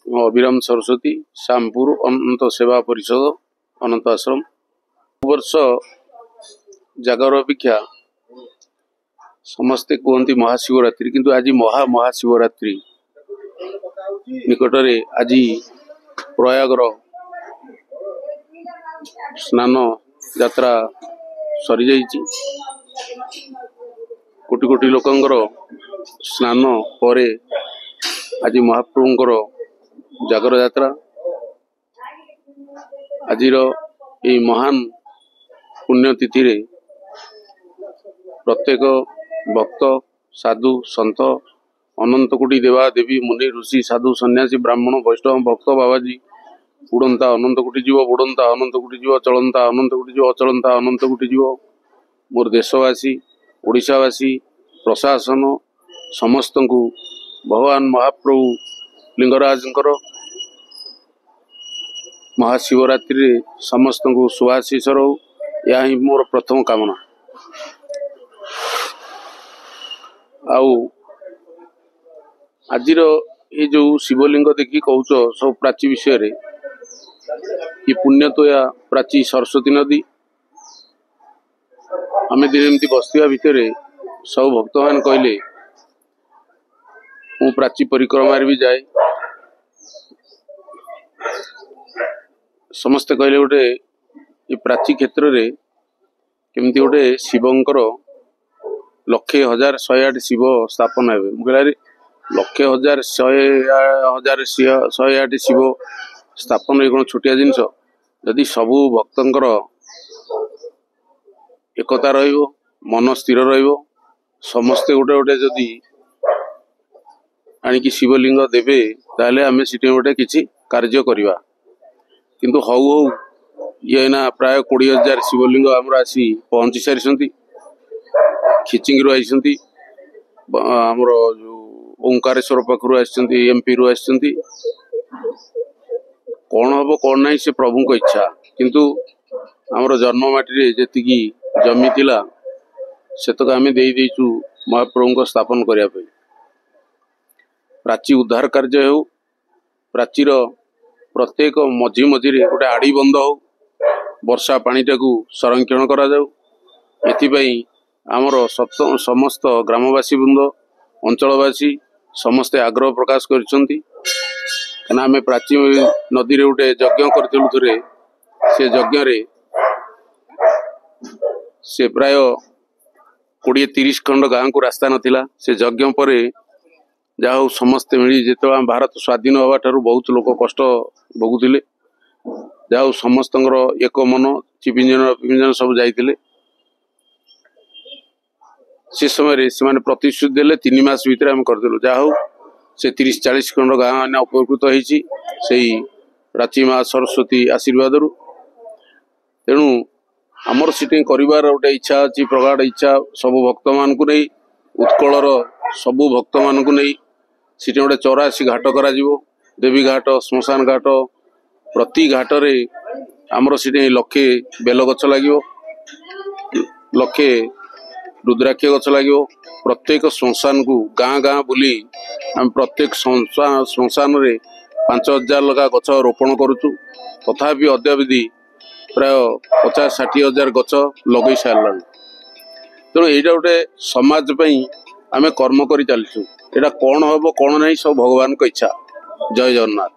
अभिराम सरस्वती श्यामपुर अनंत सेवा परिषद अनंत आश्रम वर्ष जागर अपेक्षा समस्ते कहते महाशिवरात्रि किंतु आज महाशिवरात्रि निकट में आज प्रयागर स्नान यात्रा सरी जाइछि। कोटि कोटि लोकंकर स्नान पर आज महाप्रभुंकर जागर यात्रा आज ये महान पुण्यतिथि रे प्रत्येक भक्त साधु संत अनंत कोटि देवा देवी मुनि ऋषि साधु सन्यासी ब्राह्मण वैष्णव भक्त बाबाजी उड़ंता अनंत कोटि जीव बुड़ंता अनंत कोटि जीव चलंता अनंत कोटि जीव अचलंता अनंत कोटि जीव मोर देशवासी ओडिशावासी प्रशासन समस्त को भगवान महाप्रभु लिंगराजंकर महाशिवरात्रि समस्त को शुभाशीष रो या ही मोर प्रथम कामना। आउ आज ये जो शिवलिंग देखी कहूच सब प्राची विषय रे ये पुण्य तो या प्राची सरस्वती नदी आम दिन एमती बसवा भितर सब भक्त मान कहले मु प्राची परिक्रमा भी जाए समस्ते कहले गोटे ये प्राची क्षेत्र रे केमती गोटे शिवंकर लक्षे हजार 108 शिव स्थापन हे मुझे लक्षे हजार 108 शिव स्थापन कौन छोटिया जिनस जदि सबू भक्तंकर एकता रहिबो मन स्थिर रहिबो समस्ते गोटे गोटे जदि आनिकी शिवलिंग देवे ताले आमे सिटी गोटे किछि कार्य करिवा किंतु हौ ये ना प्राय 20,000 शिवलिंग आमर आसी पहुंची सारी खिचिंग आई आमर जो ओंकारेश्वर पाखु एमपी रु आसी कौन हम कौन ना से प्रभु को इच्छा किंतु आमर जन्ममाटी जी जमी थिला सेतक आम देचु महाप्रभु को स्थापन करने प्राची उद्धार कार्य हो प्राचीर प्रत्येक मझी मझी गोटे आड़ी बंद हो वर्षा पानीटा को संरक्षण करा जाऊ एथिपाई आमर समस्त ग्रामवासी वृंद अंचलवासी समस्ते आग्रह प्रकाश करना आम प्राची नदी रे गोटे यज्ञ करथिलु थरे से यज्ञ रे से प्राय 20-30 खंड गाँ को रास्ता नथिला से यज्ञ पर जाओ समस्ते मिली जो भारत स्वाधीन हवा ठारू बहुत लोग कष्ट भोगुले जाओ समस्त एक मन चीफ इंजीनियर सब जाइए से समय से प्रतिश्रुति देले 3 मास भीतर आम करदेलु जाओ से 30-40 खंड गाँ मैंने उपकृत होती प्राची माँ सरस्वती आशीर्वाद तेणु आमर सीटिंग करिवार गोटे इच्छा अच्छी प्रगाढ़ इच्छा सबू भक्त मान को नहीं उत्कलर सबू भक्त मान को नहीं सीटे गोटे 84 घाट करा देवी घाट श्मशान घाट प्रति घाट रे आमर सीटे लक्षे बेल गछ लगे लक्षे रुद्राक्ष गछ लगे प्रत्येक श्मशान को गाँ गाँ बुली आम प्रत्येक श्मशान रे 5,000 लगा गछ रोपण करुचु तथापि अद्यावधि प्राय 50-60 हजार गछ लगे सारा तेणु यहाँ गोटे समाज आम कर्म कर चलचु एटा कौन हम कौन नहीं सब भगवान को इच्छा। जय जगन्नाथ।